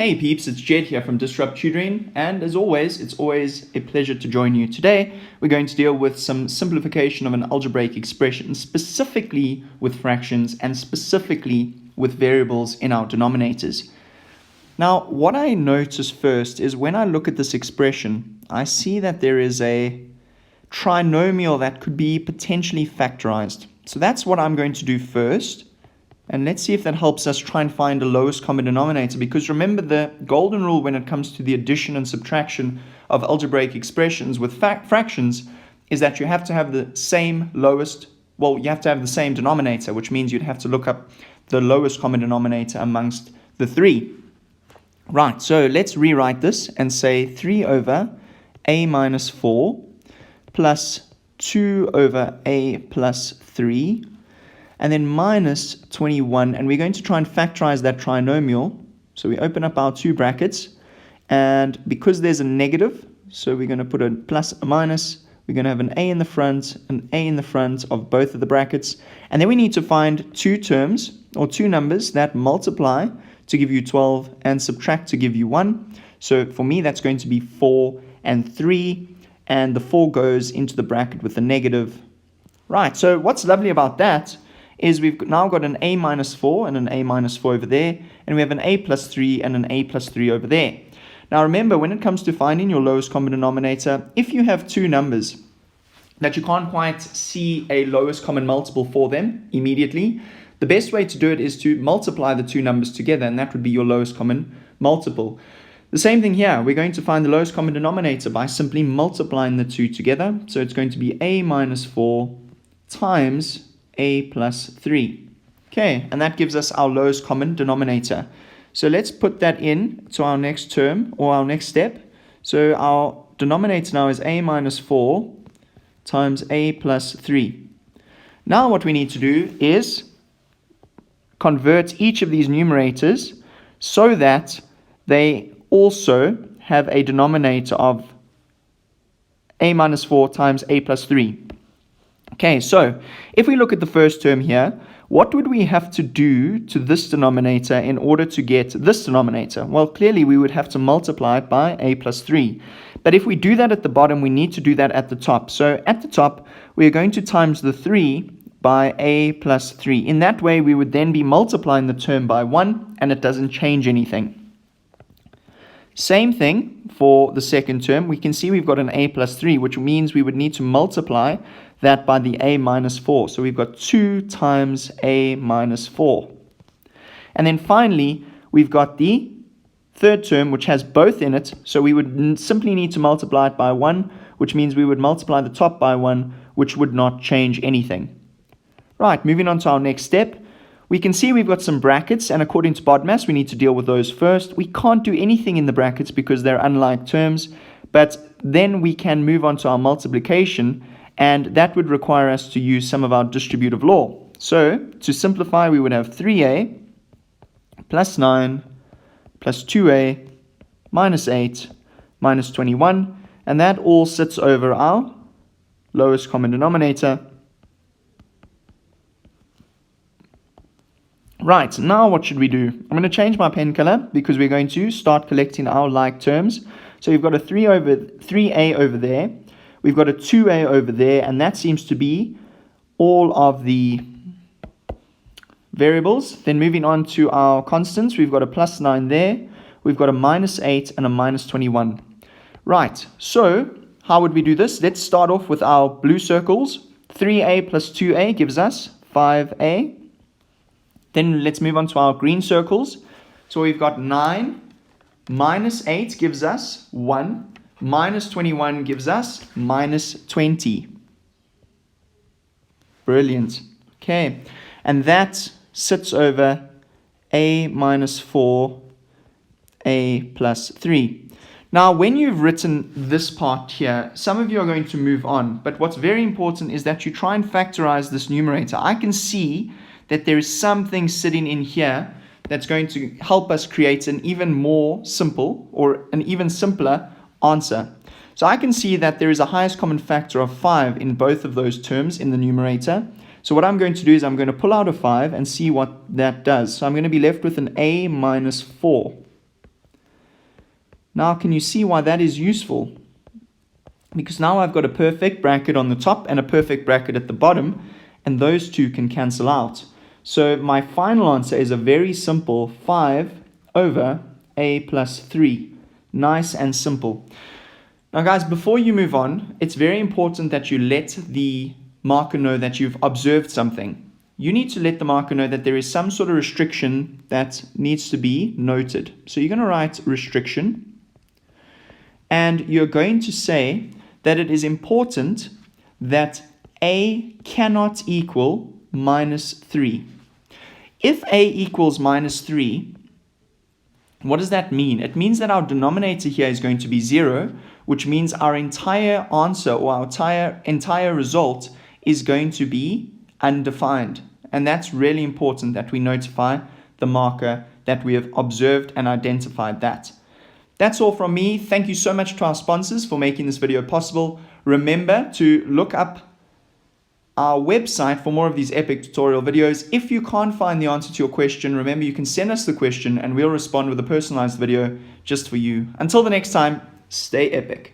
Hey peeps, it's Jedd here from Disrupt Tutoring, and as always, it's always a pleasure to join you. Today, we're going to deal with some simplification of an algebraic expression, specifically with fractions and specifically with variables in our denominators. Now, what I notice first is when I look at this expression, I see that there is a trinomial that could be potentially factorized. So that's what I'm going to do first. And let's see if that helps us try and find the lowest common denominator, because remember the golden rule when it comes to the addition and subtraction of algebraic expressions with fractions is that you have to have the same you have to have the same denominator, which means you'd have to look up the lowest common denominator amongst the three. Right, so let's rewrite this and say 3 over a minus 4 plus 2 over a plus 3 and then minus 21, and we're going to try and factorize that trinomial. So we open up our two brackets, and because there's a negative, so we're going to put a plus, a minus, we're going to have an a in the front of both of the brackets, and then we need to find two terms, or two numbers that multiply to give you 12 and subtract to give you 1. So for me, that's going to be 4 and 3, and the 4 goes into the bracket with the negative. Right, so what's lovely about that is we've now got an a minus 4 and an a minus 4 over there, and we have an a plus 3 and an a plus 3 over there. Now remember, when it comes to finding your lowest common denominator, if you have two numbers that you can't quite see a lowest common multiple for them immediately, the best way to do it is to multiply the two numbers together, and that would be your lowest common multiple. The same thing here, we're going to find the lowest common denominator by simply multiplying the two together. So it's going to be a minus 4 times a plus 3. Okay, and that gives us our lowest common denominator. So let's put that in to our next term, or our next step. So our denominator now is a minus 4 times a plus 3. Now what we need to do is convert each of these numerators so that they also have a denominator of a minus 4 times a plus 3. Okay, so if we look at the first term here, what would we have to do to this denominator in order to get this denominator? Well, clearly we would have to multiply it by a plus 3. But if we do that at the bottom, we need to do that at the top. So at the top, we are going to times the 3 by a plus 3. In that way, we would then be multiplying the term by 1, and it doesn't change anything. Same thing for the second term. We can see we've got an a plus 3, which means we would need to multiply that by the a minus 4. So we've got 2 times a minus 4. And then finally, we've got the third term, which has both in it. So we would simply need to multiply it by 1, which means we would multiply the top by 1, which would not change anything. Right, moving on to our next step. We can see we've got some brackets, and according to BODMAS, we need to deal with those first. We can't do anything in the brackets because they're unlike terms, but then we can move on to our multiplication, and that would require us to use some of our distributive law. So, to simplify, we would have 3a plus 9 plus 2a minus 8 minus 21, and that all sits over our lowest common denominator. Right, now what should we do? I'm going to change my pen color because we're going to start collecting our like terms. So you've got a 3a over there. We've got a 2a over there, and that seems to be all of the variables. Then moving on to our constants, we've got a plus 9 there. We've got a minus 8 and a minus 21. Right, so how would we do this? Let's start off with our blue circles. 3a plus 2a gives us 5a. Then let's move on to our green circles. So we've got 9 minus 8 gives us 1. Minus 21 gives us minus 20. Brilliant. Okay. And that sits over a minus 4, a plus 3. Now, when you've written this part here, some of you are going to move on. But what's very important is that you try and factorize this numerator. I can see that there is something sitting in here that's going to help us create an even more simple or an even simpler answer. So I can see that there is a highest common factor of 5 in both of those terms in the numerator. So what I'm going to do is I'm going to pull out a 5 and see what that does. So I'm going to be left with an a minus 4. Now, can you see why that is useful? Because now I've got a perfect bracket on the top and a perfect bracket at the bottom, and those two can cancel out. So my final answer is a very simple 5 over a plus 3. Nice and simple. Now guys, before you move on, it's very important that you let the marker know that you've observed something. You need to let the marker know that there is some sort of restriction that needs to be noted. So you're going to write restriction, and you're going to say that it is important that a cannot equal minus 3. If a equals minus 3, what does that mean? It means that our denominator here is going to be 0, which means our entire answer or our entire result is going to be undefined. And that's really important that we notify the marker that we have observed and identified that. That's all from me. Thank you so much to our sponsors for making this video possible. Remember to look up our website for more of these epic tutorial videos. If you can't find the answer to your question, remember you can send us the question and we'll respond with a personalized video just for you. Until the next time, stay epic.